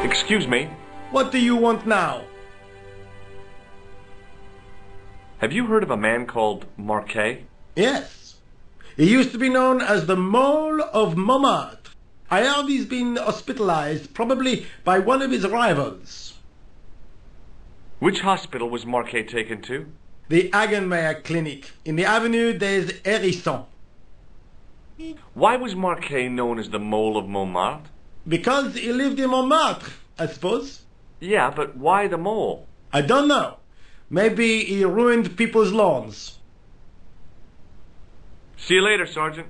Excuse me. What do you want now? Have you heard of a man called Marquet? Yes. He used to be known as the Mole of Montmartre. I heard he's been hospitalized, probably by one of his rivals. Which hospital was Marquet taken to? The Hagenmeyer Clinic, in the Avenue des Hérissons. Why was Marquet known as the Mole of Montmartre? Because he lived in Montmartre, I suppose. Yeah, but why the mole? I don't know. Maybe he ruined people's lawns. See you later, Sergeant.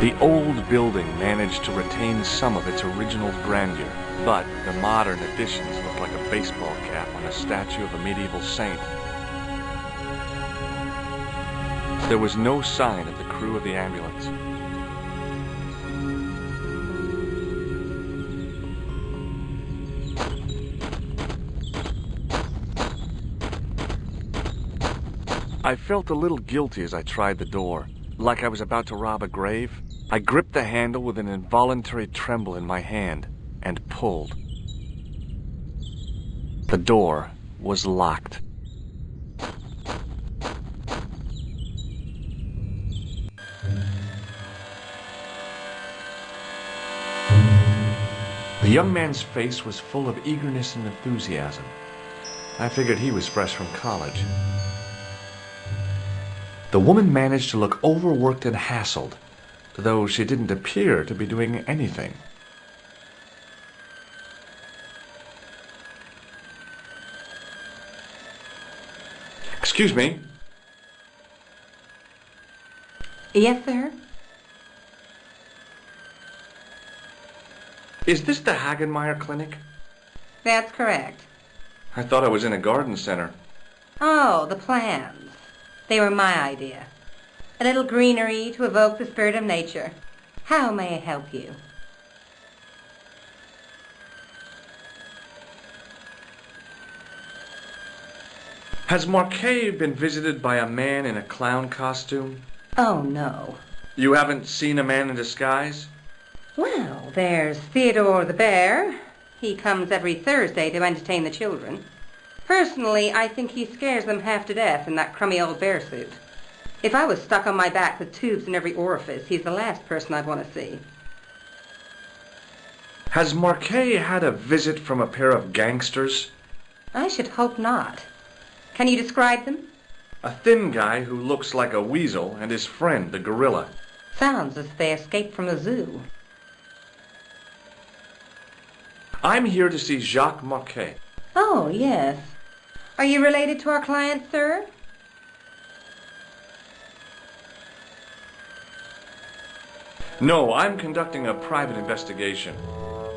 The old building managed to retain some of its original grandeur, but the modern additions look like a baseball cap on a statue of a medieval saint. There was no sign of the crew of the ambulance. I felt a little guilty as I tried the door, like I was about to rob a grave. I gripped the handle with an involuntary tremble in my hand and pulled. The door was locked. The young man's face was full of eagerness and enthusiasm. I figured he was fresh from college. The woman managed to look overworked and hassled, though she didn't appear to be doing anything. Excuse me. Yes, sir? Is this the Hagenmeyer Clinic? That's correct. I thought I was in a garden center. Oh, the plans. They were my idea. A little greenery to evoke the spirit of nature. How may I help you? Has Marquet been visited by a man in a clown costume? Oh, no. You haven't seen a man in disguise? Well, there's Theodore the Bear. He comes every Thursday to entertain the children. Personally, I think he scares them half to death in that crummy old bear suit. If I was stuck on my back with tubes in every orifice, he's the last person I'd want to see. Has Marquet had a visit from a pair of gangsters? I should hope not. Can you describe them? A thin guy who looks like a weasel and his friend, the gorilla. Sounds as if they escaped from the zoo. I'm here to see Jacques Marquet. Oh, yes. Are you related to our client, sir? No, I'm conducting a private investigation.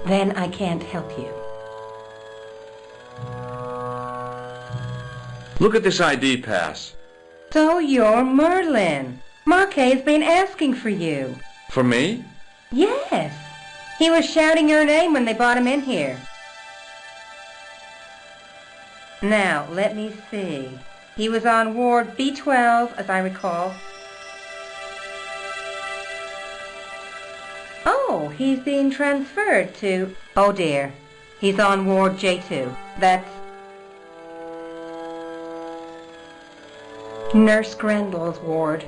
Then I can't help you. Look at this ID pass. So you're Merlin. Marquet's been asking for you. For me? Yes. He was shouting your name when they brought him in here. Now, let me see. He was on ward B12, as I recall. Oh, he's being transferred to... Oh, dear. He's on ward J2. That's... Nurse Grendel's ward.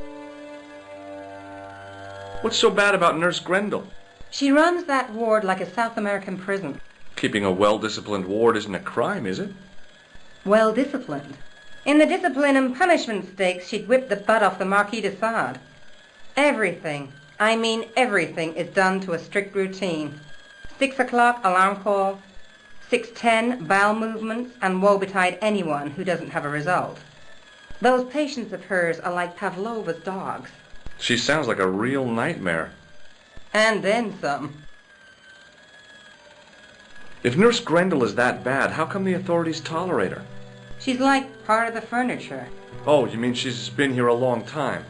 What's so bad about Nurse Grendel? She runs that ward like a South American prison. Keeping a well-disciplined ward isn't a crime, is it? Well disciplined. In the discipline and punishment stakes, she'd whip the butt off the Marquis de Sade. Everything, I mean everything, is done to a strict routine. 6 o'clock alarm call, 6:10 bowel movements, and woe betide anyone who doesn't have a result. Those patients of hers are like Pavlova's dogs. She sounds like a real nightmare. And then some. If Nurse Grendel is that bad, how come the authorities tolerate her? She's like part of the furniture. Oh, you mean she's been here a long time?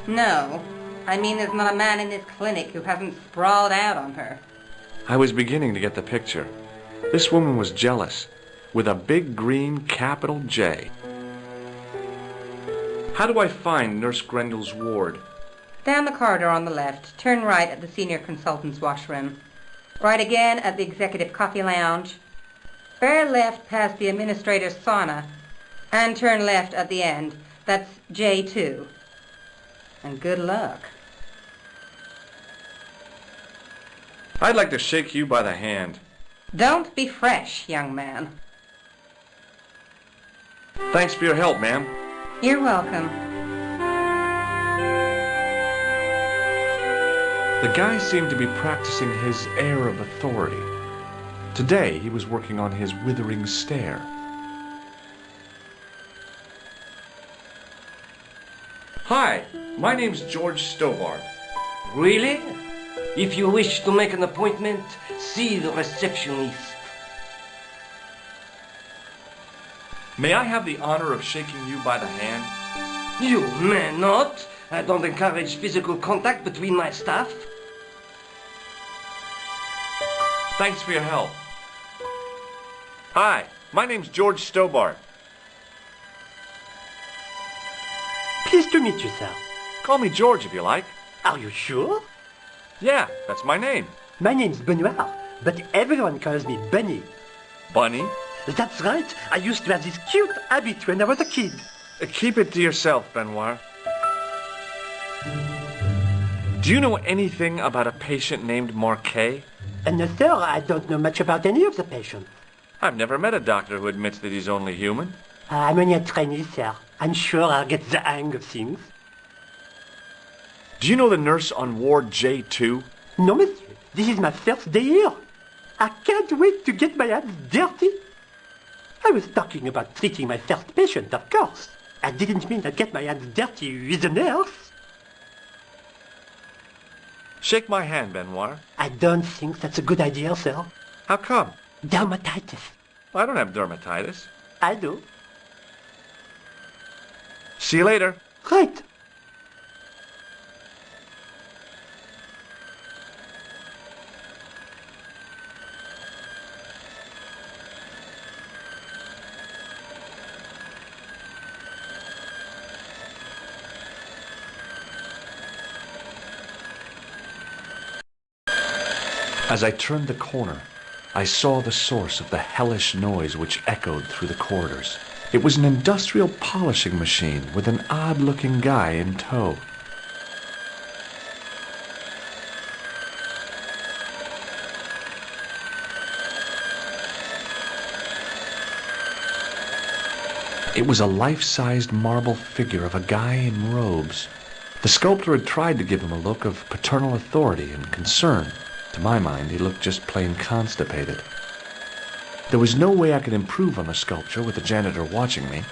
No. I mean, there's not a man in this clinic who hasn't sprawled out on her. I was beginning to get the picture. This woman was jealous, with a big green capital J. How do I find Nurse Grendel's ward? Down the corridor on the left, turn right at the senior consultant's washroom. Right again at the executive coffee lounge. Bear left past the administrator's sauna, and turn left at the end. That's J2. And good luck. I'd like to shake you by the hand. Don't be fresh, young man. Thanks for your help, ma'am. You're welcome. The guy seemed to be practicing his air of authority. Today, he was working on his withering stare. Hi, my name's George Stobart. Really? If you wish to make an appointment, see the receptionist. May I have the honor of shaking you by the hand? You may not. I don't encourage physical contact between my staff. Thanks for your help. Hi, my name's George Stobart. Pleased to meet you, sir. Call me George if you like. Are you sure? Yeah, that's my name. My name's Benoit, but everyone calls me Bunny. Bunny? That's right. I used to have this cute habit when I was a kid. Keep it to yourself, Benoit. Do you know anything about a patient named Marquet? No, sir, I don't know much about any of the patients. I've never met a doctor who admits that he's only human. I'm only a trainee, sir. I'm sure I'll get the hang of things. Do you know the nurse on Ward J2? No, monsieur. This is my first day here. I can't wait to get my hands dirty. I was talking about treating my first patient, of course. I didn't mean to get my hands dirty with a nurse. Shake my hand, Benoit. I don't think that's a good idea, sir. How come? Dermatitis. I don't have dermatitis. I do. See you later. Right. As I turned the corner, I saw the source of the hellish noise which echoed through the corridors. It was an industrial polishing machine with an odd-looking guy in tow. It was a life-sized marble figure of a guy in robes. The sculptor had tried to give him a look of paternal authority and concern. To my mind, he looked just plain constipated. There was no way I could improve on the sculpture with the janitor watching me.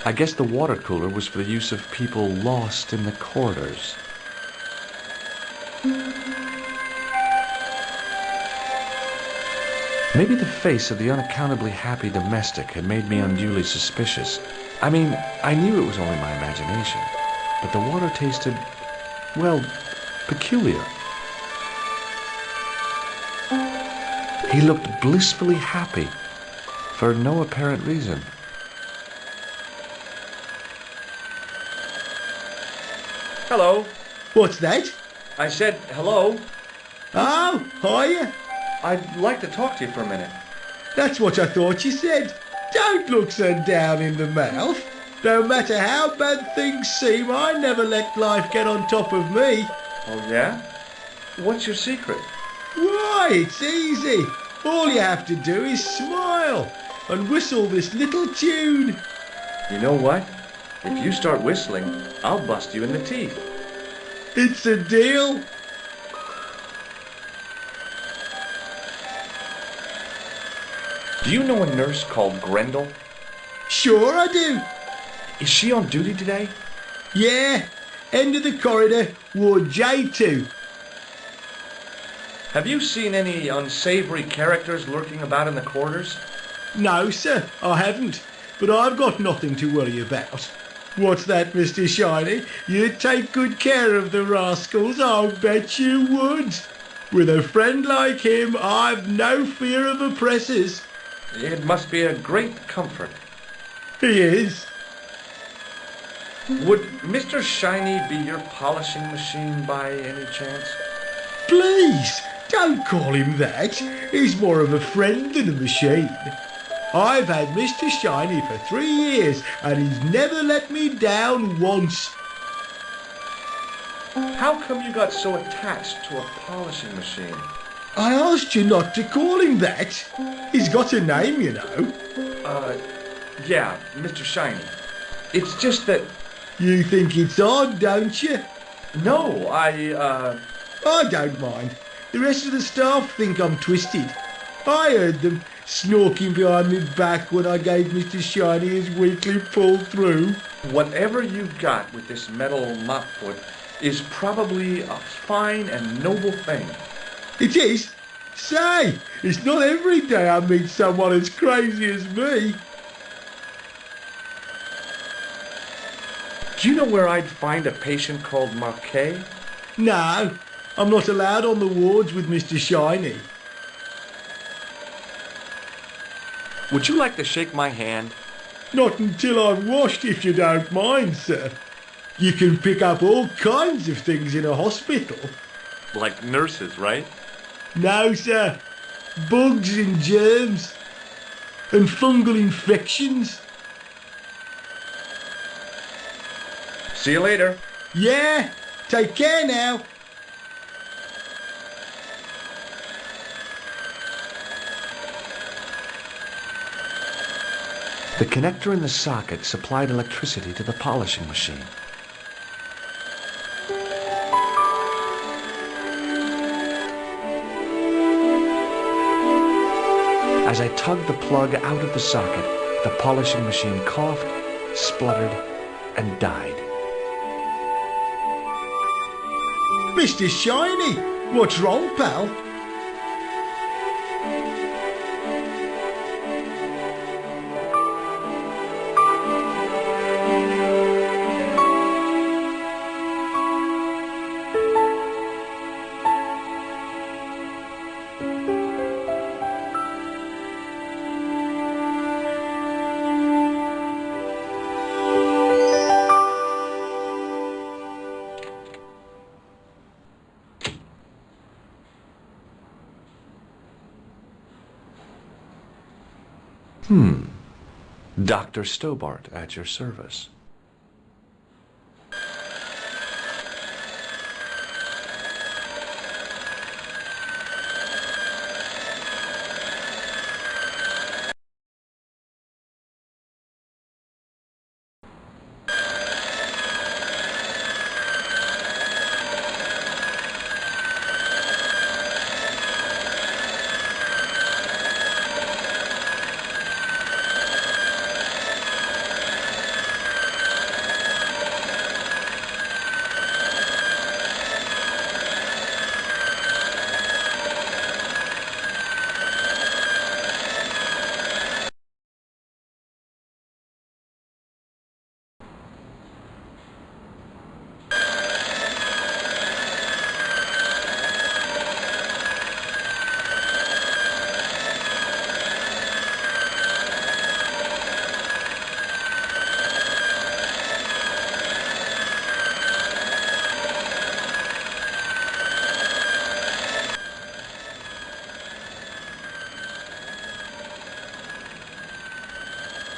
I guess the water cooler was for the use of people lost in the corridors. Maybe the face of the unaccountably happy domestic had made me unduly suspicious. I mean, I knew it was only my imagination, but the water tasted, well, peculiar. He looked blissfully happy, for no apparent reason. Hello. What's that? I said hello. Oh, hiya. I'd like to talk to you for a minute. That's what I thought you said. Don't look so down in the mouth. No matter how bad things seem, I never let life get on top of me. Oh, yeah? What's your secret? Why, it's easy. All you have to do is smile and whistle this little tune. You know what? If you start whistling, I'll bust you in the teeth. It's a deal. Do you know a nurse called Grendel? Sure I do. Is she on duty today? Yeah, end of the corridor, Ward J2. Have you seen any unsavory characters lurking about in the corridors? No, sir, I haven't. But I've got nothing to worry about. What's that, Mr. Shiny? You'd take good care of the rascals, I'll bet you would. With a friend like him, I've no fear of oppressors. It must be a great comfort. He is. Would Mr. Shiny be your polishing machine by any chance? Please, don't call him that. He's more of a friend than a machine. I've had Mr. Shiny for 3 years, and he's never let me down once. How come you got so attached to a polishing machine? I asked you not to call him that. He's got a name, you know. Yeah, Mr. Shiny. It's just that... You think it's odd, don't you? No, I don't mind. The rest of the staff think I'm twisted. I heard them snorking behind my back when I gave Mr. Shiny his weekly pull-through. Whatever you got with this metal mop-foot is probably a fine and noble thing. It is? Say, it's not every day I meet someone as crazy as me. Do you know where I'd find a patient called Marquet? No, I'm not allowed on the wards with Mr. Shiny. Would you like to shake my hand? Not until I've washed, if you don't mind, sir. You can pick up all kinds of things in a hospital. Like nurses, right? No, sir. Bugs and germs. And fungal infections. See you later. Yeah, take care now. The connector in the socket supplied electricity to the polishing machine. As I tugged the plug out of the socket, the polishing machine coughed, spluttered, and died. Mr. Shiny, what's wrong, pal? Dr. Stobart at your service.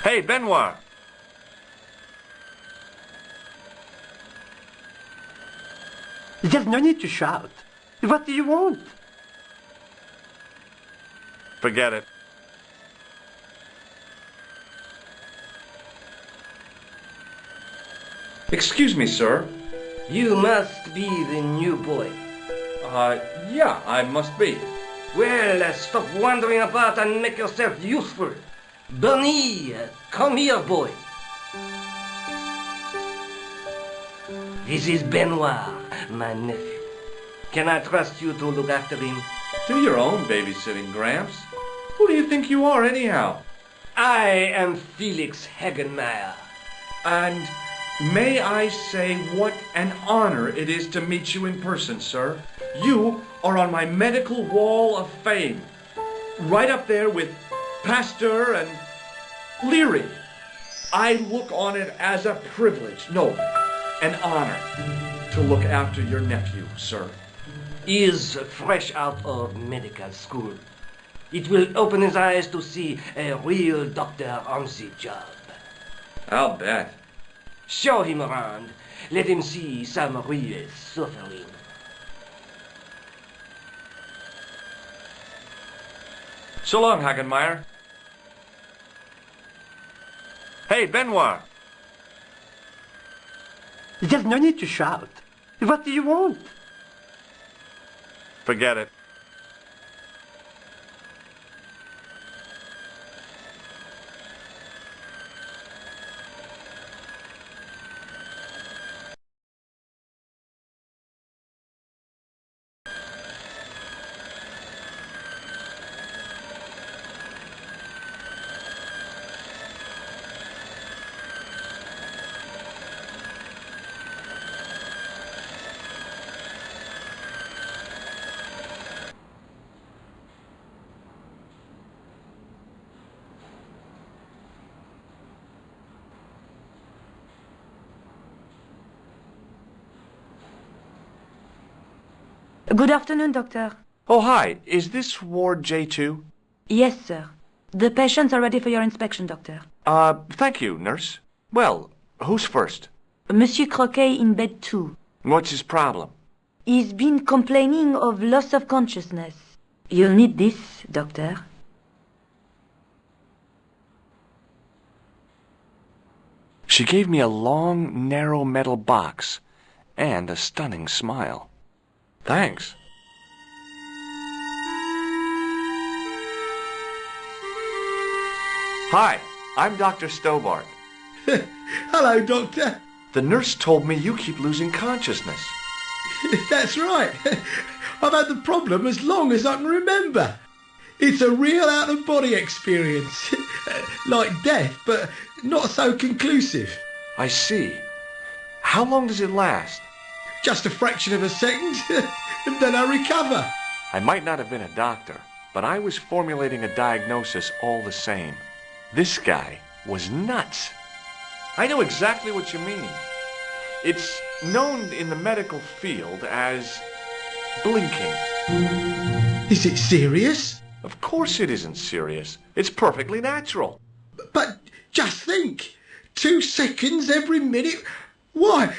Hey, Benoit! There's no need to shout. What do you want? Forget it. Excuse me, sir. You must be the new boy. Yeah, I must be. Well, stop wandering about and make yourself useful. Bernie, come here, boy. This is Benoit, my nephew. Can I trust you to look after him? Do your own babysitting, Gramps. Who do you think you are, anyhow? I am Felix Hagenmeyer. And May I say what an honor it is to meet you in person, sir. You are on my medical wall of fame. Right up there with Pasteur and Leary. I look on it as a privilege, no, an honor, to look after your nephew, sir. He is fresh out of medical school. It will open his eyes to see a real doctor on the job. I'll bet. Show him around. Let him see some real suffering. So long, Hagenmeyer. Hey, Benoit. There's no need to shout. What do you want? Forget it. Good afternoon, Doctor. Oh, hi. Is this Ward J2? Yes, sir. The patients are ready for your inspection, Doctor. Thank you, nurse. Well, who's first? Monsieur Croquet in bed 2. What's his problem? He's been complaining of loss of consciousness. You'll need this, Doctor. She gave me a long, narrow metal box and a stunning smile. Thanks. Hi, I'm Dr. Stobart. Hello, Doctor. The nurse told me you keep losing consciousness. That's right. I've had the problem as long as I can remember. It's a real out-of-body experience. Like death, but not so conclusive. I see. How long does it last? Just a fraction of a second, and then I recover. I might not have been a doctor, but I was formulating a diagnosis all the same. This guy was nuts. I know exactly what you mean. It's known in the medical field as blinking. Is it serious? Of course it isn't serious. It's perfectly natural. But just think, 2 seconds every minute. Why,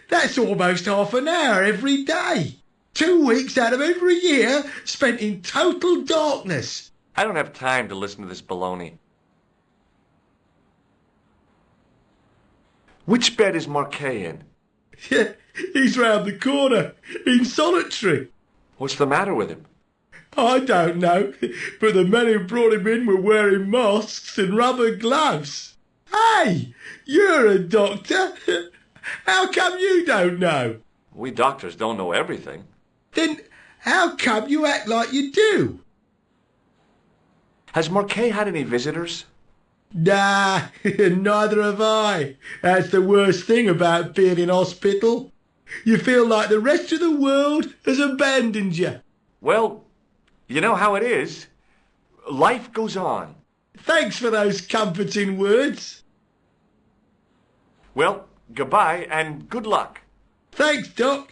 that's almost half an hour every day. 2 weeks out of every year spent in total darkness. I don't have time to listen to this baloney. Which bed is Marquet in? He's round the corner, in solitary. What's the matter with him? I don't know, but the men who brought him in were wearing masks and rubber gloves. Hey, you're a doctor. How come you don't know? We doctors don't know everything. Then how come you act like you do? Has Marquet had any visitors? Nah, neither have I. That's the worst thing about being in hospital. You feel like the rest of the world has abandoned you. Well, you know how it is. Life goes on. Thanks for those comforting words. Well, goodbye and good luck. Thanks, Doc.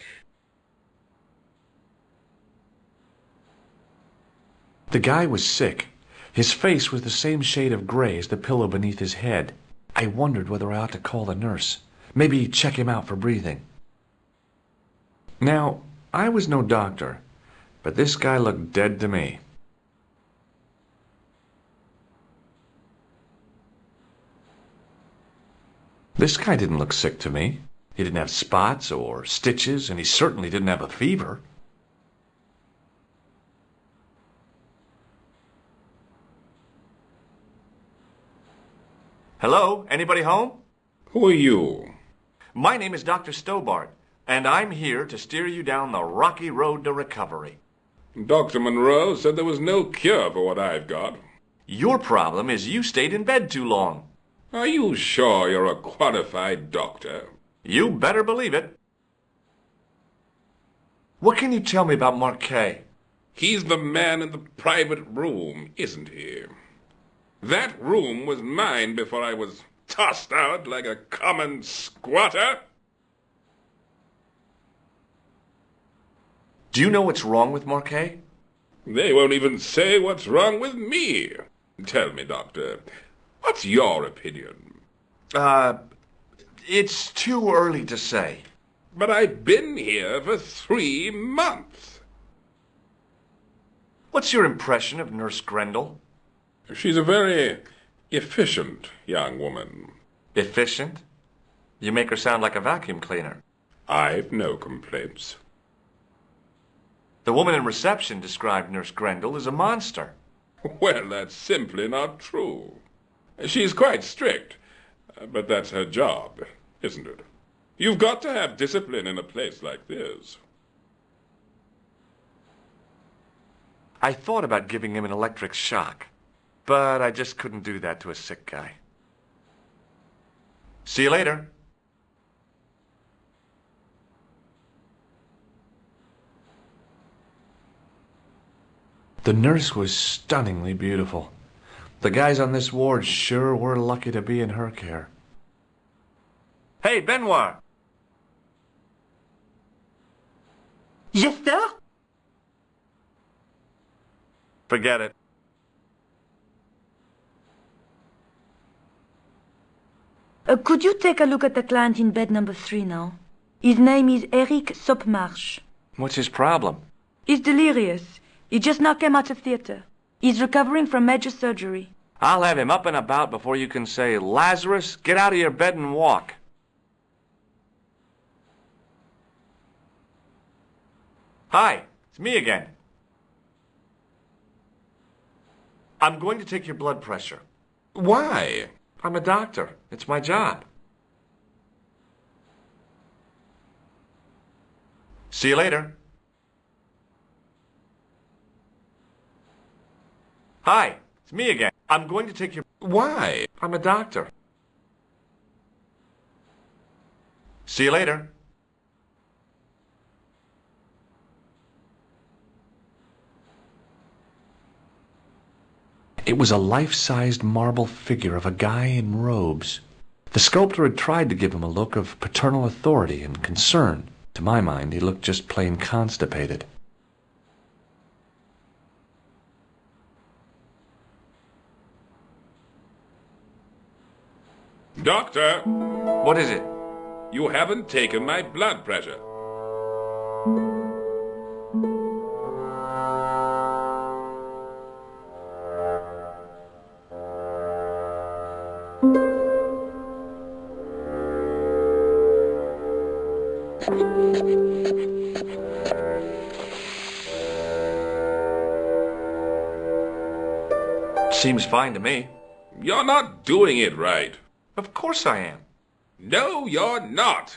The guy was sick. His face was the same shade of gray as the pillow beneath his head. I wondered whether I ought to call the nurse. Maybe check him out for breathing. Now, I was no doctor, but this guy looked dead to me. This guy didn't look sick to me. He didn't have spots or stitches, and he certainly didn't have a fever. Hello? Anybody home? Who are you? My name is Dr. Stobart, and I'm here to steer you down the rocky road to recovery. Dr. Monroe said there was no cure for what I've got. Your problem is you stayed in bed too long. Are you sure you're a qualified doctor? You better believe it. What can you tell me about Marquet? He's the man in the private room, isn't he? That room was mine before I was tossed out like a common squatter. Do you know what's wrong with Marquet? They won't even say what's wrong with me. Tell me, Doctor, what's your opinion? It's too early to say. But I've been here for 3 months. What's your impression of Nurse Grendel? She's a very efficient young woman. Efficient? You make her sound like a vacuum cleaner. I've no complaints. The woman in reception described Nurse Grendel as a monster. Well, that's simply not true. She's quite strict, but that's her job, isn't it? You've got to have discipline in a place like this. I thought about giving him an electric shock, but I just couldn't do that to a sick guy. See you later. The nurse was stunningly beautiful. The guys on this ward sure were lucky to be in her care. Hey, Benoit! Yes, sir? Forget it. Could you take a look at the client in bed number 3 now? His name is Eric Sopmarsh. What's his problem? He's delirious. He just now came out of theater. He's recovering from major surgery. I'll have him up and about before you can say, Lazarus, get out of your bed and walk. Hi, it's me again. I'm going to take your blood pressure. Why? I'm a doctor. It's my job. See you later. Hi, it's me again. I'm going to take your... Why? I'm a doctor. See you later. It was a life-sized marble figure of a guy in robes. The sculptor had tried to give him a look of paternal authority and concern. To my mind, he looked just plain constipated. Doctor, What is it? you haven't taken my blood pressure. Seems fine to me. You're not doing it right. Of course I am. No, you're not.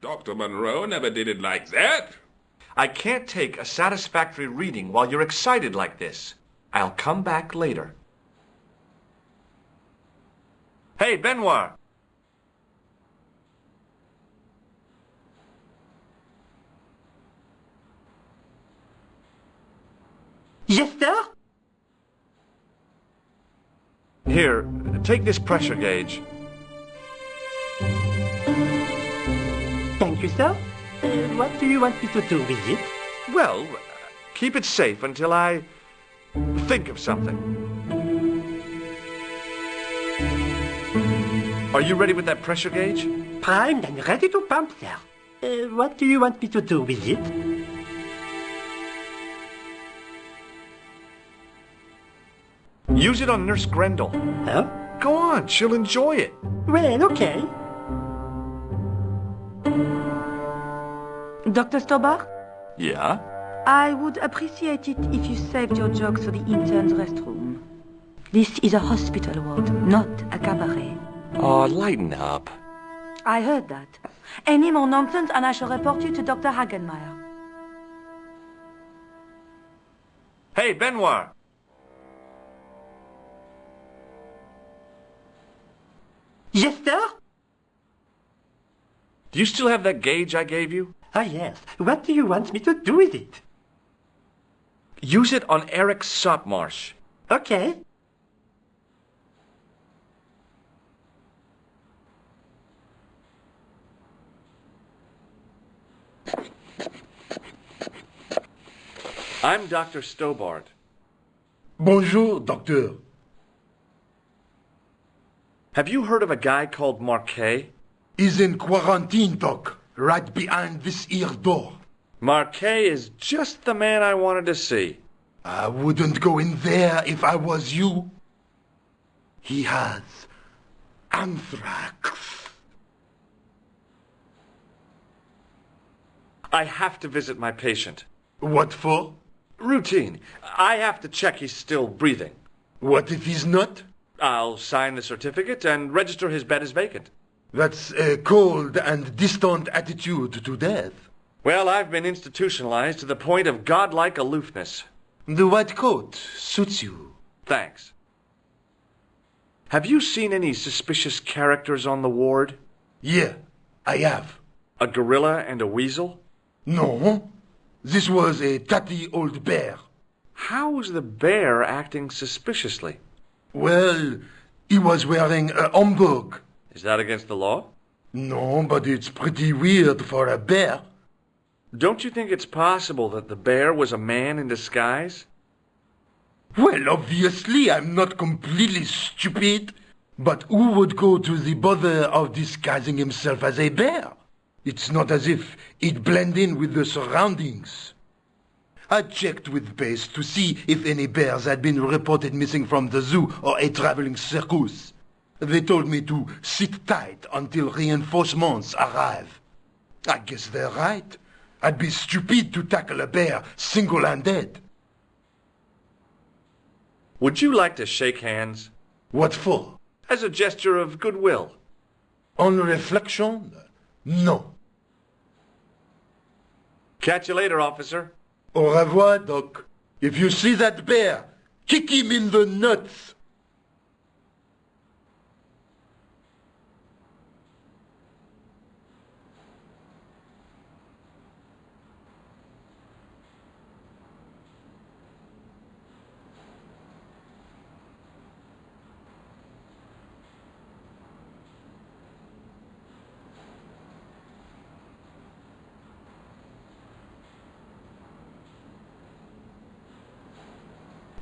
Dr. Monroe never did it like that. I can't take a satisfactory reading while you're excited like this. I'll come back later. Hey, Benoit! Yes, sir? Here, take this pressure gauge. Thank you, sir. What do you want me to do with it? Well, keep it safe until I think of something. Are you ready with that pressure gauge? Primed and ready to pump, sir. What do you want me to do with it? Use it on Nurse Grendel. Huh? Go on, she'll enjoy it. Well, okay. Dr. Stobart? Yeah? I would appreciate it if you saved your jokes for the intern's restroom. This is a hospital ward, not a cabaret. Oh, lighten up. I heard that. Any more nonsense and I shall report you to Dr. Hagenmeyer. Hey, Benoit! Yes, sir? Do you still have that gauge I gave you? Ah, yes. What do you want me to do with it? Use it on Eric Sopmarsh. Okay. I'm Dr. Stobart. Bonjour, docteur. Have you heard of a guy called Marquet? He's in quarantine, doc, right behind this here door. Marquet is just the man I wanted to see. I wouldn't go in there if I was you. He has anthrax. I have to visit my patient. What for? Routine. I have to check he's still breathing. What if he's not? I'll sign the certificate and register his bed as vacant. That's a cold and distant attitude to death. Well, I've been institutionalized to the point of godlike aloofness. The white coat suits you. Thanks. Have you seen any suspicious characters on the ward? Yeah, I have. A gorilla and a weasel? No, this was a tatty old bear. How's the bear acting suspiciously? Well, he was wearing a homburg. Is that against the law? No, but it's pretty weird for a bear. Don't you think it's possible that the bear was a man in disguise? Well, obviously, I'm not completely stupid. But who would go to the bother of disguising himself as a bear? It's not as if he'd blend in with the surroundings. I checked with base to see if any bears had been reported missing from the zoo or a traveling circus. They told me to sit tight until reinforcements arrive. I guess they're right. I'd be stupid to tackle a bear single-handed. Would you like to shake hands? What for? As a gesture of goodwill. On reflection, no. Catch you later, officer. Au revoir, Doc. If you see that bear, kick him in the nuts.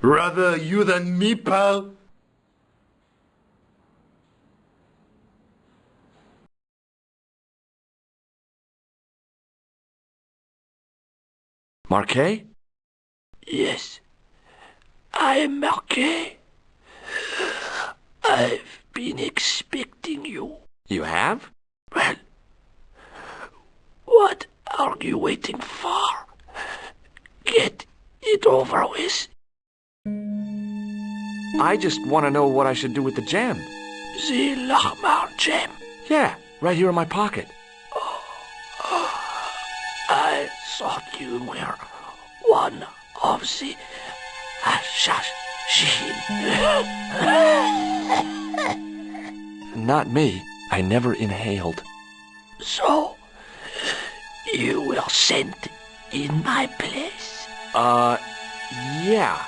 Rather you than me, pal. Marquet? Yes, I am Marquet. I've been expecting you. You have? Well, what are you waiting for? Get it over with. I just want to know what I should do with the gem. The Lahmar gem. Yeah, right here in my pocket. I thought you were one of the assassins. Not me. I never inhaled. So, you were sent in my place? Yeah.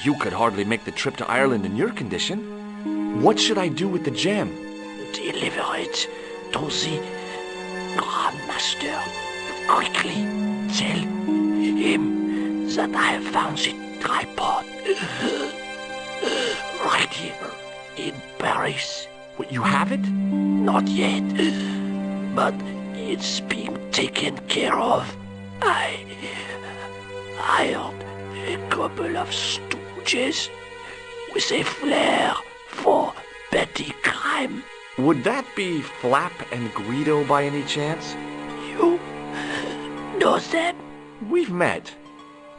You could hardly make the trip to Ireland in your condition. What should I do with the gem? Deliver it to the Grand Master. Quickly tell him that I have found the tripod right here in Paris. What, you have it? Not yet, but it's being taken care of. I hired a couple of stooges with a flair for petty crime. Would that be Flap and Guido by any chance? You know them? We've met.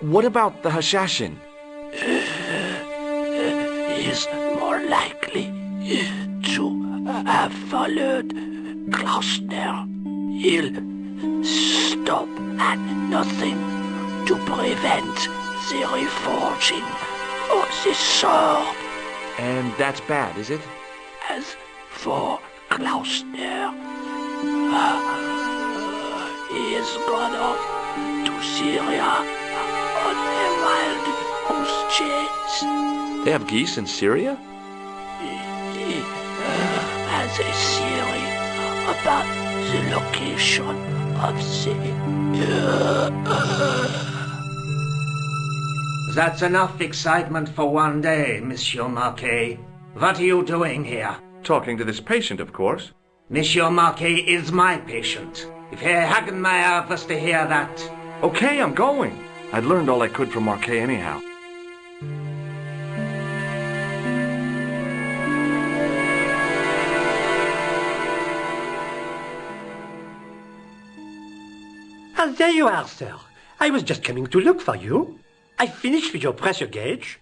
What about the Hashashin? Is more likely to have followed Klausner. He'll stop at nothing to prevent the reforging of the sword. And that's bad, is it? As for Klausner. He has gone off to Syria on a wild goose chase. They have geese in Syria? He has a theory about the location of That's enough excitement for one day, Monsieur Marquet. What are you doing here? Talking to this patient, of course. Monsieur Marquet is my patient. If Herr Hagenmeyer was to hear that... Okay, I'm going. I'd learned all I could from Marquet anyhow. Ah, there you are, sir. I was just coming to look for you. I finished with your pressure gauge.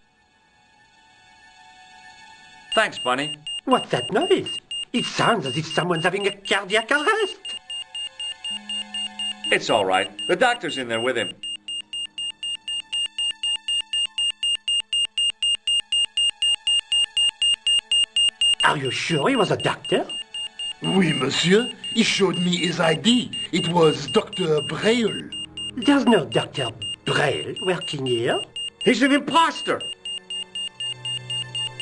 Thanks, Bunny. What's that noise? It sounds as if someone's having a cardiac arrest. It's all right. The doctor's in there with him. Are you sure he was a doctor? Oui, monsieur. He showed me his ID. It was Dr. Braille. There's no Dr. Braille working here. He's an imposter!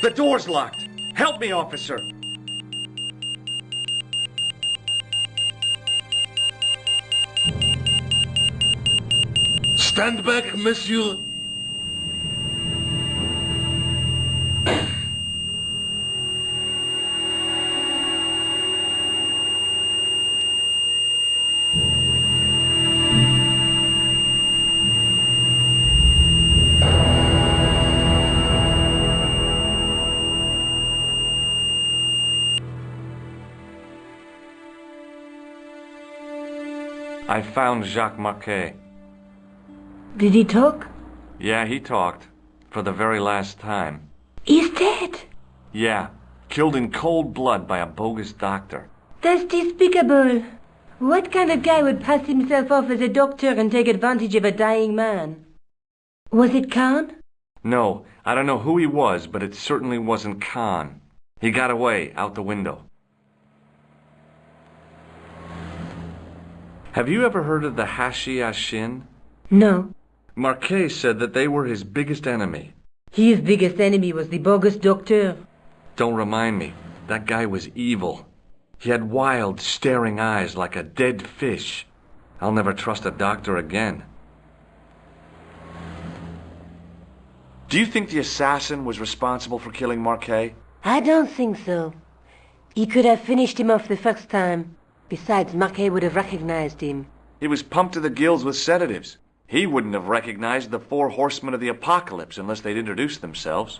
The door's locked. Help me, officer. Stand back, monsieur. I found Jacques Marquet. Did he talk? Yeah, he talked. For the very last time. He's dead. Yeah, killed in cold blood by a bogus doctor. That's despicable. What kind of guy would pass himself off as a doctor and take advantage of a dying man? Was it Khan? No, I don't know who he was, but it certainly wasn't Khan. He got away, out the window. Have you ever heard of the Hashi Ashin? No. Marquet said that they were his biggest enemy. His biggest enemy was the bogus doctor. Don't remind me. That guy was evil. He had wild, staring eyes like a dead fish. I'll never trust a doctor again. Do you think the assassin was responsible for killing Marquet? I don't think so. He could have finished him off the first time. Besides, Marquet would have recognized him. He was pumped to the gills with sedatives. He wouldn't have recognized the 4 horsemen of the apocalypse unless they'd introduced themselves.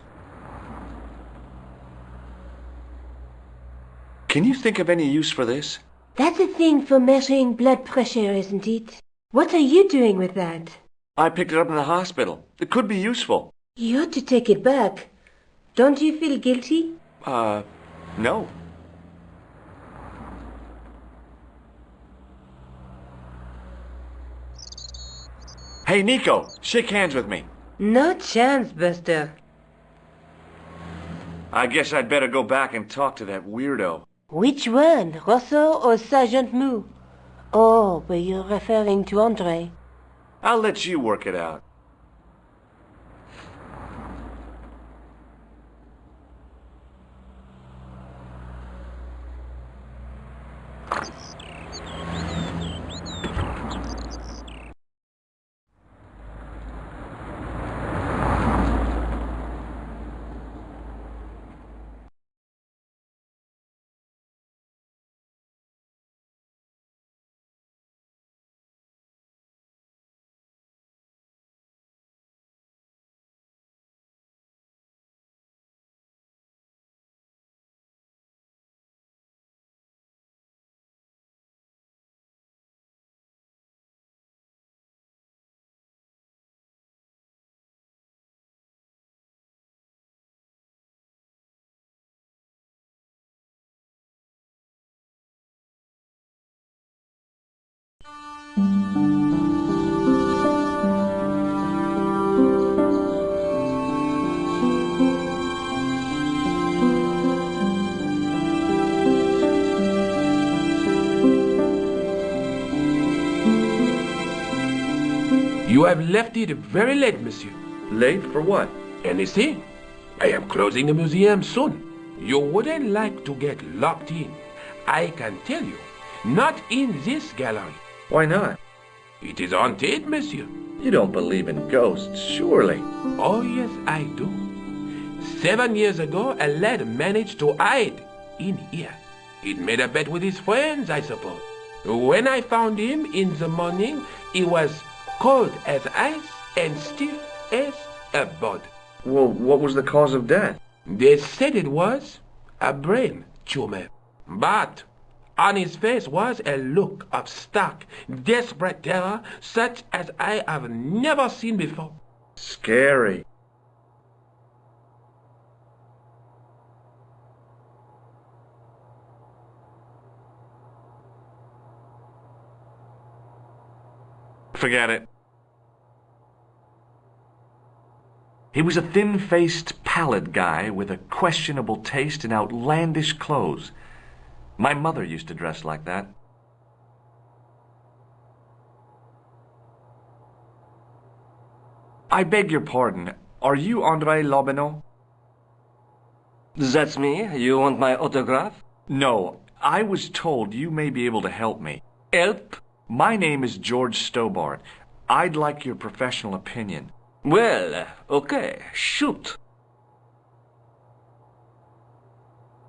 Can you think of any use for this? That's a thing for measuring blood pressure, isn't it? What are you doing with that? I picked it up in the hospital. It could be useful. You ought to take it back. Don't you feel guilty? No. Hey, Nico, shake hands with me. No chance, Buster. I guess I'd better go back and talk to that weirdo. Which one, Rosso or Sergeant Moo? Oh, but you're referring to Andre. I'll let you work it out. You have left it very late, monsieur. Late for what? Anything. I am closing the museum soon. You wouldn't like to get locked in. I can tell you. Not in this gallery. Why not? It is haunted, monsieur. You don't believe in ghosts, surely. Oh, yes, I do. 7 years ago, a lad managed to hide in here. He'd made a bet with his friends, I suppose. When I found him in the morning, he was cold as ice and stiff as a board. Well, what was the cause of death? They said it was a brain tumor. But on his face was a look of stark, desperate terror such as I have never seen before. Scary. Forget it. He was a thin-faced, pallid guy with a questionable taste in outlandish clothes. My mother used to dress like that. I beg your pardon. Are you André Lobineau? That's me. You want my autograph? No. I was told you may be able to help me. Help? My name is George Stobart. I'd like your professional opinion. Well, okay. Shoot.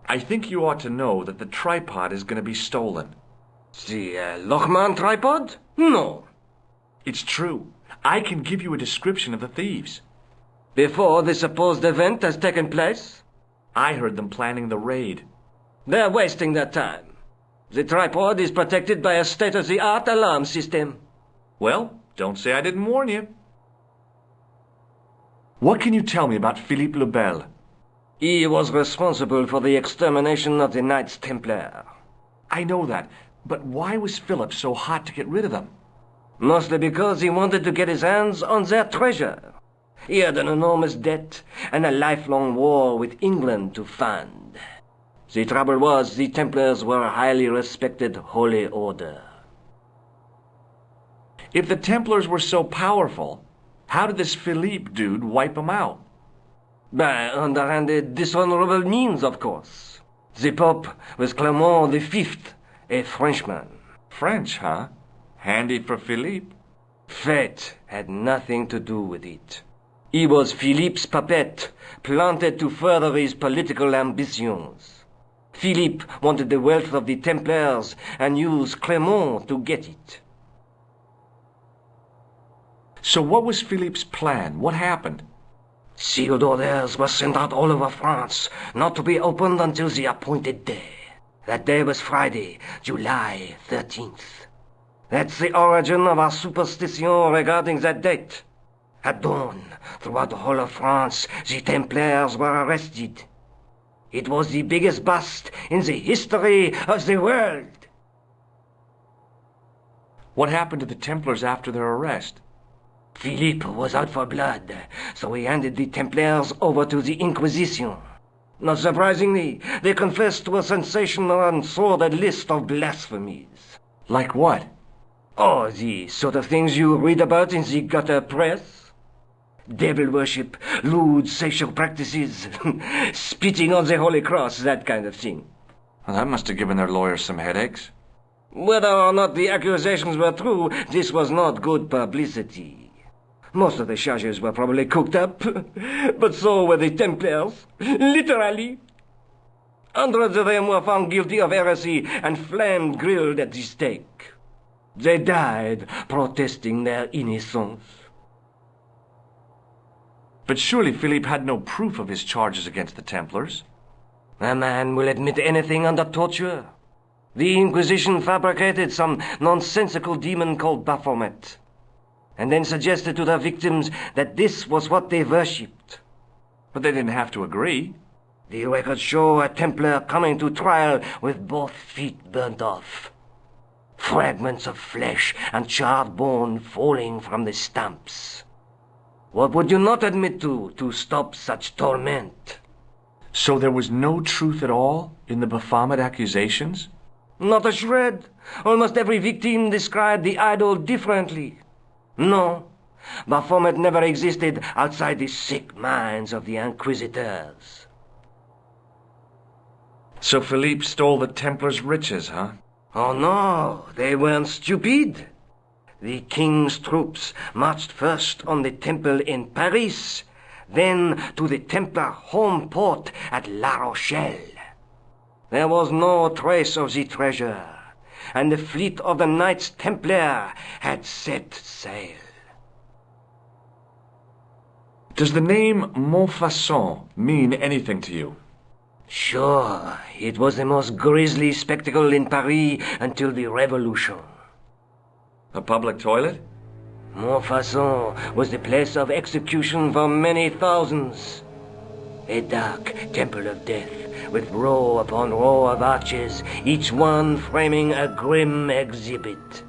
I think you ought to know that the tripod is going to be stolen. The Lochman tripod? No. It's true. I can give you a description of the thieves. Before the supposed event has taken place? I heard them planning the raid. They're wasting their time. The tripod is protected by a state-of-the-art alarm system. Well, don't say I didn't warn you. What can you tell me about Philippe le Bel? He was responsible for the extermination of the Knights Templar. I know that, but why was Philip so hot to get rid of them? Mostly because he wanted to get his hands on their treasure. He had an enormous debt and a lifelong war with England to fund. The trouble was the Templars were a highly respected holy order. If the Templars were so powerful, how did this Philippe dude wipe them out? By underhanded, dishonorable means, of course. The Pope was Clement V, a Frenchman. French, huh? Handy for Philippe. Fate had nothing to do with it. He was Philippe's puppet, planted to further his political ambitions. Philippe wanted the wealth of the Templars and used Clement to get it. So what was Philippe's plan? What happened? Sealed orders were sent out all over France, not to be opened until the appointed day. That day was Friday, July 13th. That's the origin of our superstition regarding that date. At dawn, throughout the whole of France, the Templars were arrested. It was the biggest bust in the history of the world. What happened to the Templars after their arrest? Philippe was out for blood, so he handed the Templars over to the Inquisition. Not surprisingly, they confessed to a sensational and sordid list of blasphemies. Like what? Oh, the sort of things you read about in the gutter press. Devil worship, lewd sexual practices, spitting on the Holy Cross, that kind of thing. Well, that must have given their lawyers some headaches. Whether or not the accusations were true, this was not good publicity. Most of the charges were probably cooked up, but so were the Templars, literally. Hundreds of them were found guilty of heresy and flamed grilled at the stake. They died protesting their innocence. But surely Philippe had no proof of his charges against the Templars. A man will admit anything under torture. The Inquisition fabricated some nonsensical demon called Baphomet, and then suggested to their victims that this was what they worshipped. But they didn't have to agree. The records show a Templar coming to trial with both feet burnt off. Fragments of flesh and charred bone falling from the stumps. What would you not admit to stop such torment? So there was no truth at all in the Baphomet accusations? Not a shred. Almost every victim described the idol differently. No, Baphomet never existed outside the sick minds of the Inquisitors. So Philippe stole the Templars' riches, huh? Oh no, they weren't stupid. The king's troops marched first on the temple in Paris, then to the Templar home port at La Rochelle. There was no trace of the treasure, and the fleet of the Knights Templar had set sail. Does the name Montfaucon mean anything to you? Sure, it was the most grisly spectacle in Paris until the Revolution. A public toilet? Montfaucon was the place of execution for many thousands. A dark temple of death, with row upon row of arches, each one framing a grim exhibit.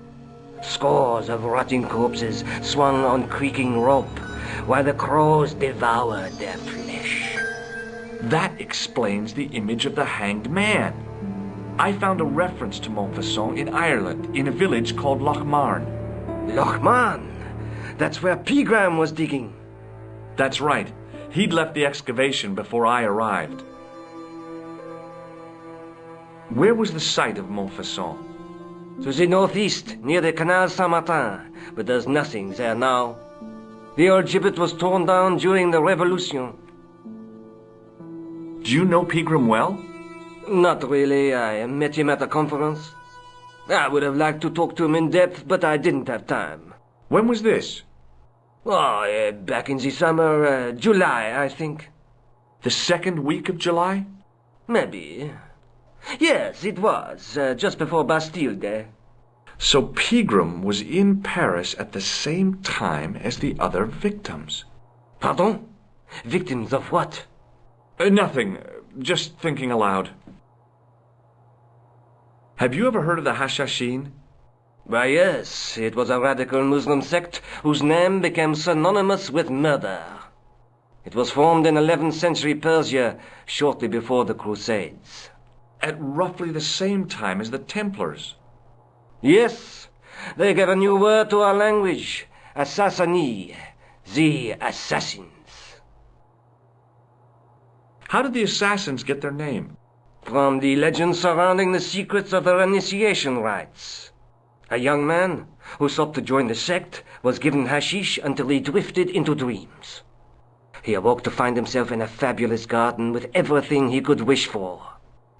Scores of rotting corpses swung on creaking rope, while the crows devoured their flesh. That explains the image of the hanged man. I found a reference to Montfaucon in Ireland, in a village called Lochmarn. Lochmarn? That's where Pegram was digging. That's right. He'd left the excavation before I arrived. Where was the site of Montfaucon? To the northeast, near the Canal Saint-Martin, but there's nothing there now. The old gibbet was torn down during the Revolution. Do you know Pegram well? Not really. I met him at a conference. I would have liked to talk to him in depth, but I didn't have time. When was this? Oh, back in the summer, July, I think. The second week of July? Maybe. Yes, it was, just before Bastille Day. So Pegram was in Paris at the same time as the other victims. Pardon? Victims of what? Nothing. Just thinking aloud. Have you ever heard of the Hashashin? Why, yes. It was a radical Muslim sect whose name became synonymous with murder. It was formed in 11th century Persia, shortly before the Crusades. At roughly the same time as the Templars. Yes. They gave a new word to our language. Assassini. The assassins. How did the assassins get their name? From the legend surrounding the secrets of their initiation rites. A young man who sought to join the sect was given hashish until he drifted into dreams. He awoke to find himself in a fabulous garden with everything he could wish for.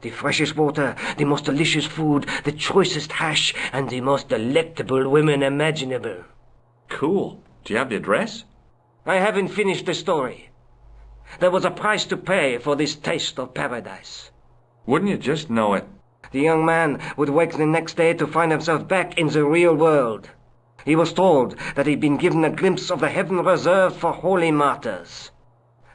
The freshest water, the most delicious food, the choicest hash, and the most delectable women imaginable. Cool. Do you have the address? I haven't finished the story. There was a price to pay for this taste of paradise. Wouldn't you just know it? The young man would wake the next day to find himself back in the real world. He was told that he'd been given a glimpse of the heaven reserved for holy martyrs.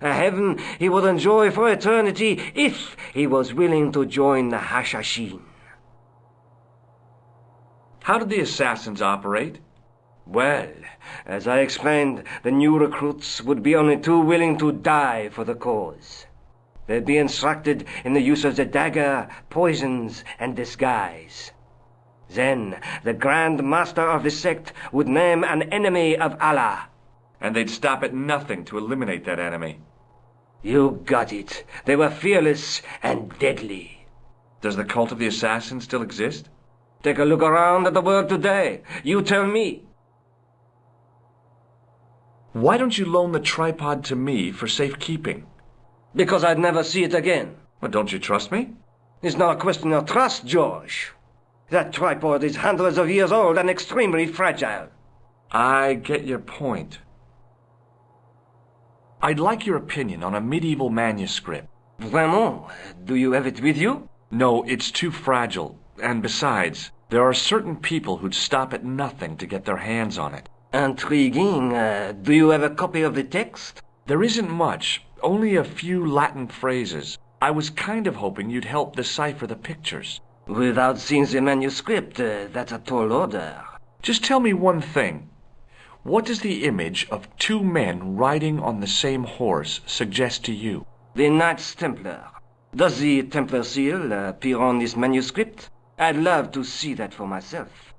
A heaven he would enjoy for eternity if he was willing to join the Hashashin. How did the assassins operate? Well, as I explained, the new recruits would be only too willing to die for the cause. They'd be instructed in the use of the dagger, poisons, and disguise. Then, the Grand Master of the sect would name an enemy of Allah. And they'd stop at nothing to eliminate that enemy. You got it. They were fearless and deadly. Does the cult of the assassins still exist? Take a look around at the world today. You tell me. Why don't you loan the tripod to me for safekeeping? Because I'd never see it again. Well, don't you trust me? It's not a question of trust, George. That tripod is hundreds of years old and extremely fragile. I get your point. I'd like your opinion on a medieval manuscript. Vraiment? Do you have it with you? No, it's too fragile. And besides, there are certain people who'd stop at nothing to get their hands on it. Intriguing. Do you have a copy of the text? There isn't much. Only a few Latin phrases. I was kind of hoping you'd help decipher the pictures. Without seeing the manuscript, that's a tall order. Just tell me one thing. What does the image of two men riding on the same horse suggest to you? The Knights Templar. Does the Templar seal appear on this manuscript? I'd love to see that for myself.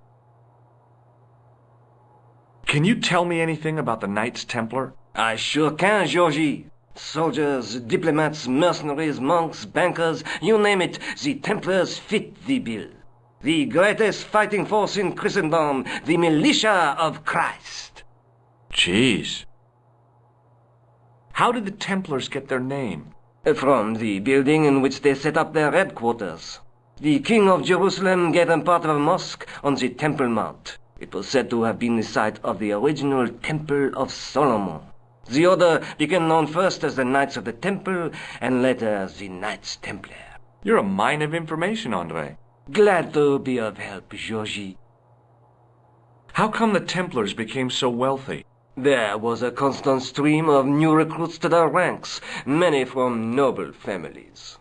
Can you tell me anything about the Knights Templar? I sure can, Georgie. Soldiers, diplomats, mercenaries, monks, bankers, you name it, the Templars fit the bill. The greatest fighting force in Christendom, the militia of Christ. Jeez. How did the Templars get their name? From the building in which they set up their headquarters. The King of Jerusalem gave them part of a mosque on the Temple Mount. It was said to have been the site of the original Temple of Solomon. The order became known first as the Knights of the Temple, and later the Knights Templar. You're a mine of information, Andre. Glad to be of help, Georgie. How come the Templars became so wealthy? There was a constant stream of new recruits to their ranks, many from noble families.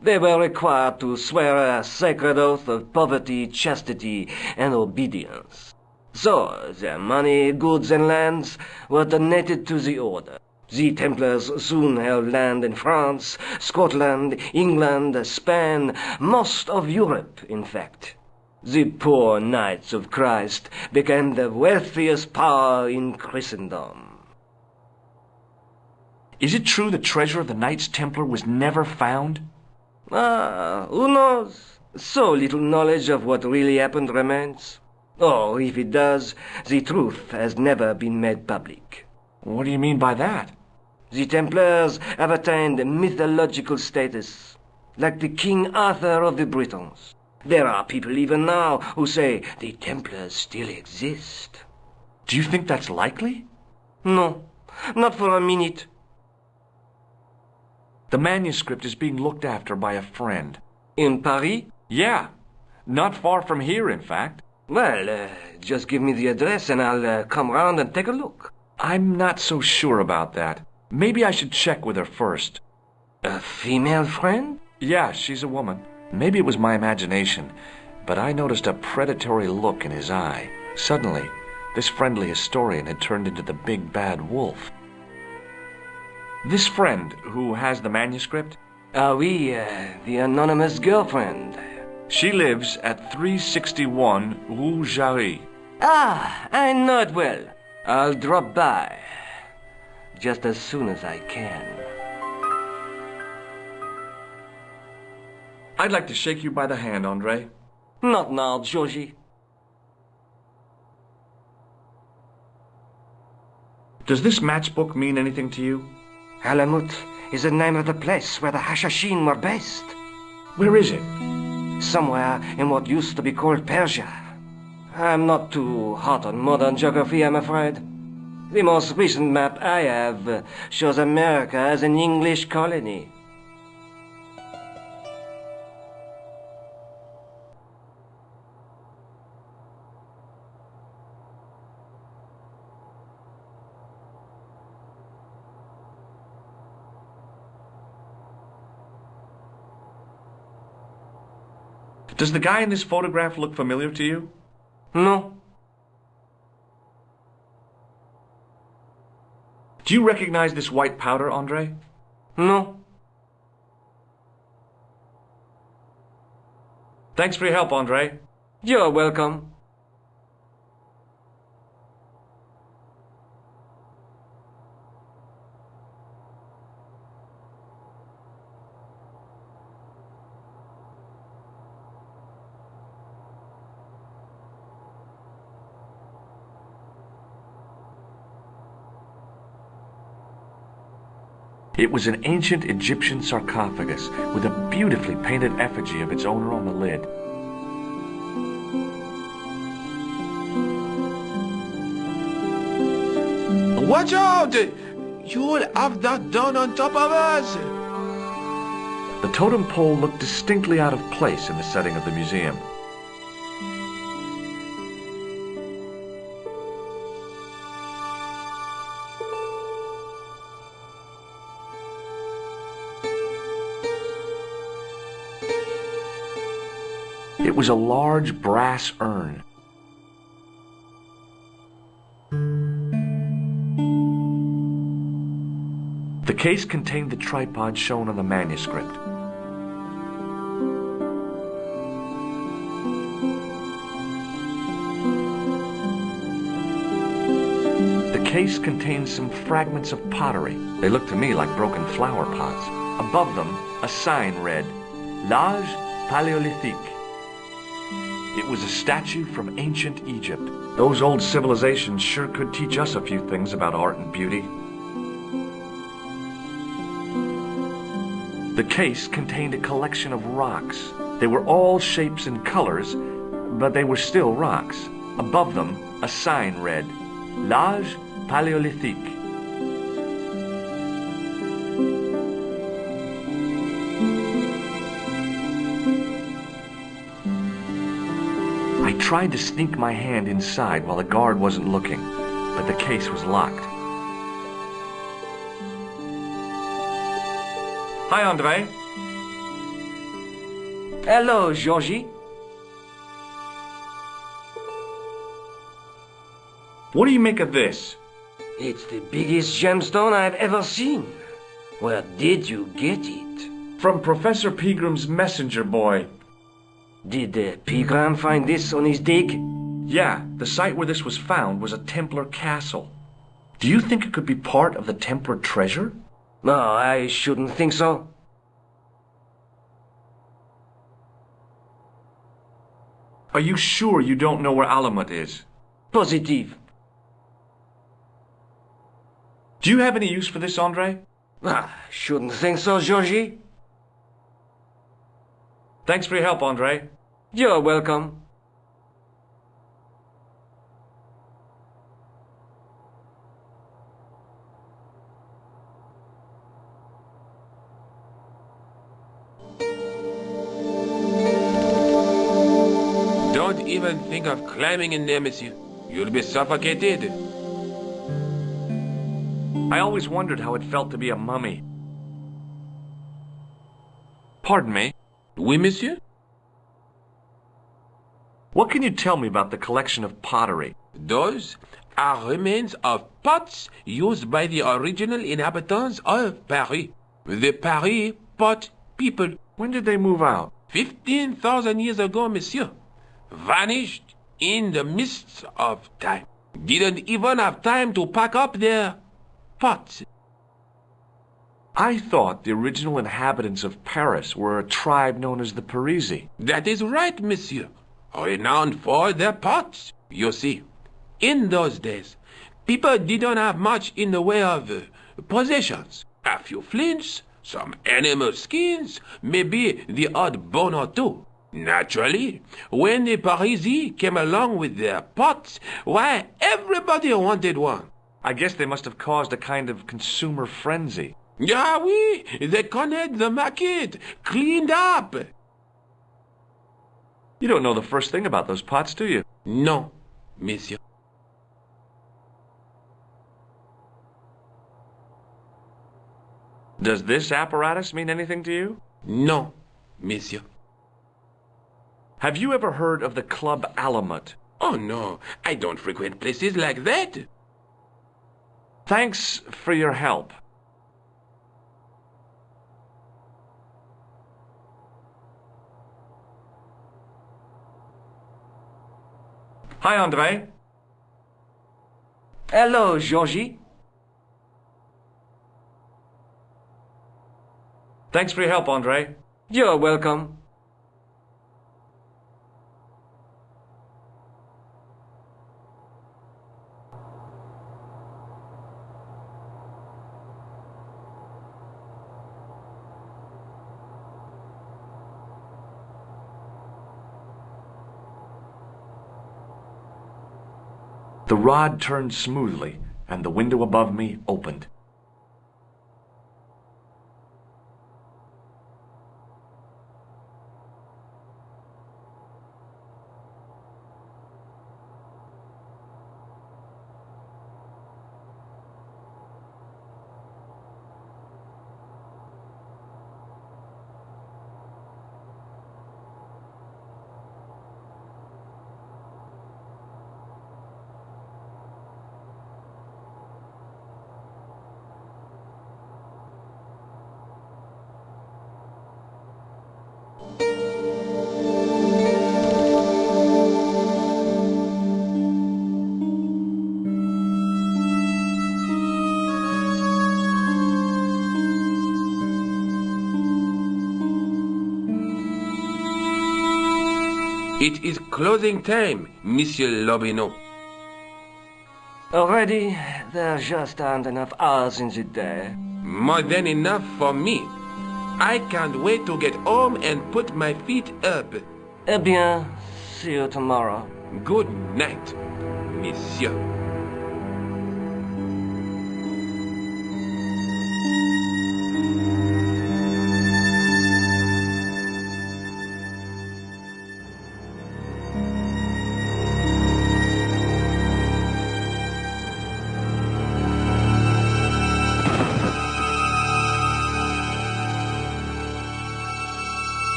They were required to swear a sacred oath of poverty, chastity, and obedience. So, their money, goods, and lands were donated to the order. The Templars soon held land in France, Scotland, England, Spain, most of Europe, in fact. The poor Knights of Christ became the wealthiest power in Christendom. Is it true the treasure of the Knights Templar was never found? Who knows? So little knowledge of what really happened remains. Or, if it does, the truth has never been made public. What do you mean by that? The Templars have attained mythological status, like the King Arthur of the Britons. There are people even now who say the Templars still exist. Do you think that's likely? No, not for a minute. The manuscript is being looked after by a friend. In Paris? Yeah, not far from here, in fact. Well, just give me the address and I'll come round and take a look. I'm not so sure about that. Maybe I should check with her first. A female friend? Yeah, she's a woman. Maybe it was my imagination, but I noticed a predatory look in his eye. Suddenly, this friendly historian had turned into the big bad wolf. This friend, who has the manuscript? Oui, the anonymous girlfriend. She lives at 361 Rue Jarry. Ah, I know it well. I'll drop by. Just as soon as I can. I'd like to shake you by the hand, Andre. Not now, Georgie. Does this matchbook mean anything to you? Alamut is the name of the place where the Hashashin were based. Where is it? Somewhere in what used to be called Persia. I'm not too hot on modern geography, I'm afraid. The most recent map I have shows America as an English colony. Does the guy in this photograph look familiar to you? No. Do you recognize this white powder, Andre? No. Thanks for your help, Andre. You're welcome. It was an ancient Egyptian sarcophagus with a beautifully painted effigy of its owner on the lid. Watch out! You'll have that done on top of us! The totem pole looked distinctly out of place in the setting of the museum. It was a large brass urn. The case contained the tripod shown on the manuscript. case contained some fragments of pottery. They looked to me like broken flower pots. Above them, a sign read, L'Âge Paléolithique. It was a statue from ancient Egypt. Those old civilizations sure could teach us a few things about art and beauty. The case contained a collection of rocks. They were all shapes and colors, but they were still rocks. Above them, a sign read, L'Âge Paléolithique. I tried to sneak my hand inside while the guard wasn't looking, but the case was locked. Hi, André. Hello, Georgie. What do you make of this? It's the biggest gemstone I've ever seen. Where did you get it? From Professor Pegram's messenger boy. Did Pegram find this on his dig? Yeah, the site where this was found was a Templar castle. Do you think it could be part of the Templar treasure? No, I shouldn't think so. Are you sure you don't know where Alamut is? Positive. Do you have any use for this, André? Shouldn't think so, Georgie. Thanks for your help, André. You're welcome. Don't even think of climbing in there, monsieur. You'll be suffocated. I always wondered how it felt to be a mummy. Pardon me? Oui, monsieur? What can you tell me about the collection of pottery? Those are remains of pots used by the original inhabitants of Paris. The Paris pot people. When did they move out? 15,000 years ago, monsieur. Vanished in the mists of time. Didn't even have time to pack up their pots. I thought the original inhabitants of Paris were a tribe known as the Parisi. That is right, monsieur. Renowned for their pots. You see, in those days, people didn't have much in the way of possessions. A few flints, some animal skins, maybe the odd bone or two. Naturally, when the Parisi came along with their pots, why, everybody wanted one. I guess they must have caused a kind of consumer frenzy. Ah oui, they connect the market, cleaned up. You don't know the first thing about those pots, do you? No, monsieur. Does this apparatus mean anything to you? No, monsieur. Have you ever heard of the Club Alamut? Oh no, I don't frequent places like that. Thanks for your help. Hi, André. Hello, Georgie. Thanks for your help, André. You're welcome. The rod turned smoothly, and the window above me opened. It is closing time, Monsieur Lobineau. Already, there just aren't enough hours in the day. More than enough for me. I can't wait to get home and put my feet up. Eh bien, see you tomorrow. Good night, Monsieur.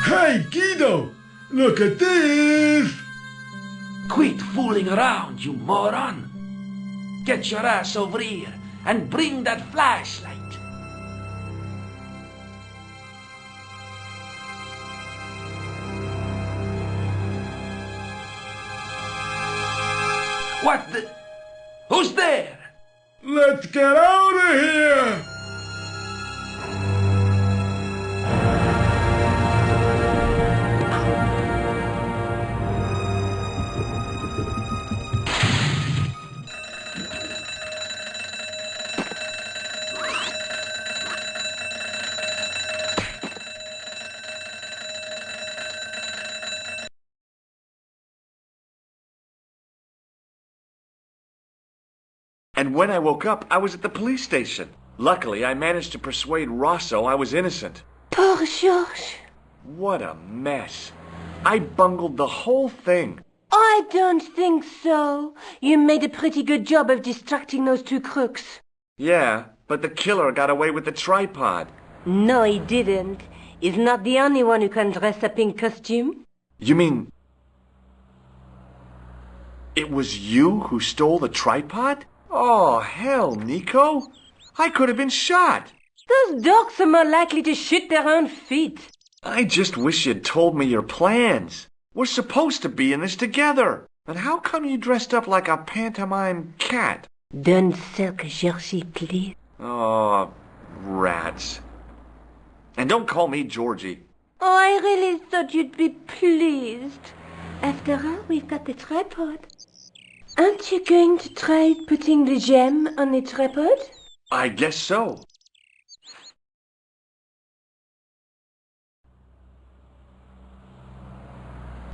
Hey, Guido! Look at this! Quit fooling around, you moron! Get your ass over here and bring that flashlight! What the... Who's there? Let's get out of here! And when I woke up, I was at the police station. Luckily, I managed to persuade Rosso I was innocent. Poor Georges. What a mess. I bungled the whole thing. I don't think so. You made a pretty good job of distracting those two crooks. Yeah, but the killer got away with the tripod. No, he didn't. He's not the only one who can dress up in costume. You mean... it was you who stole the tripod? Oh, hell, Nico. I could have been shot. Those dogs are more likely to shoot their own feet. I just wish you'd told me your plans. We're supposed to be in this together. And how come you dressed up like a pantomime cat? Don't sulk, Georgie, please. Oh, rats. And don't call me Georgie. Oh, I really thought you'd be pleased. After all, we've got the tripod. Aren't you going to try putting the gem on the tripod? I guess so.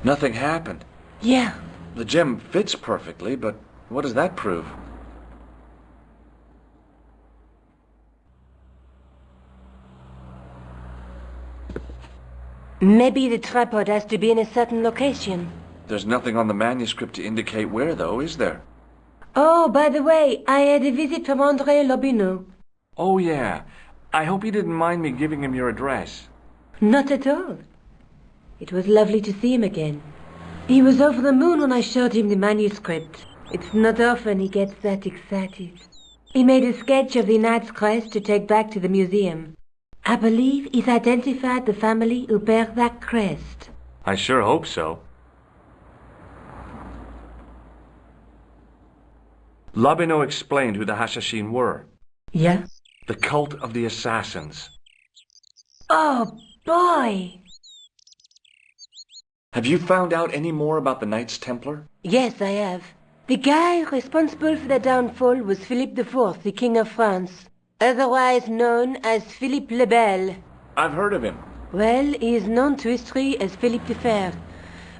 Nothing happened. Yeah. The gem fits perfectly, but what does that prove? Maybe the tripod has to be in a certain location. There's nothing on the manuscript to indicate where, though, is there? Oh, by the way, I had a visit from André Lobineau. Oh, yeah. I hope you didn't mind me giving him your address. Not at all. It was lovely to see him again. He was over the moon when I showed him the manuscript. It's not often he gets that excited. He made a sketch of the knight's crest to take back to the museum. I believe he's identified the family who bear that crest. I sure hope so. Lobineau explained who the Hashashin were. Yeah? The cult of the assassins. Oh, boy! Have you found out any more about the Knights Templar? Yes, I have. The guy responsible for their downfall was Philippe IV, the King of France, otherwise known as Philippe le Bel. I've heard of him. Well, he is known to history as Philippe the Fair,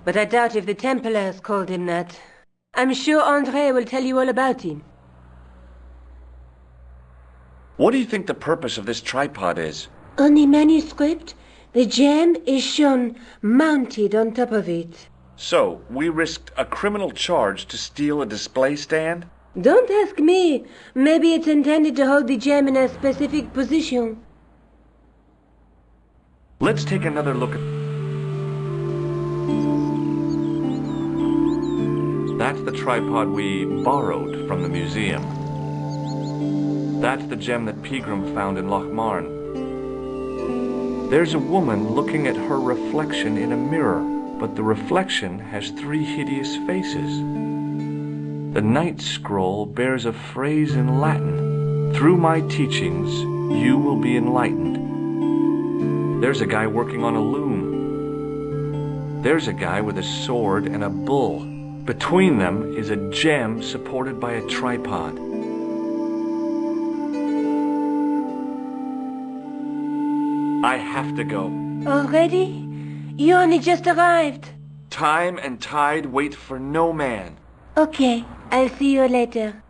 but I doubt if the Templars called him that. I'm sure André will tell you all about him. What do you think the purpose of this tripod is? On the manuscript, the gem is shown mounted on top of it. So, we risked a criminal charge to steal a display stand? Don't ask me. Maybe it's intended to hold the gem in a specific position. Let's take another look at... That's the tripod we borrowed from the museum. That's the gem that Pegram found in Lochmarn. There's a woman looking at her reflection in a mirror, but the reflection has 3 hideous faces. The Night Scroll bears a phrase in Latin. Through my teachings, you will be enlightened. There's a guy working on a loom. There's a guy with a sword and a bull. Between them is a gem supported by a tripod. I have to go. Already? You only just arrived. Time and tide wait for no man. Okay, I'll see you later.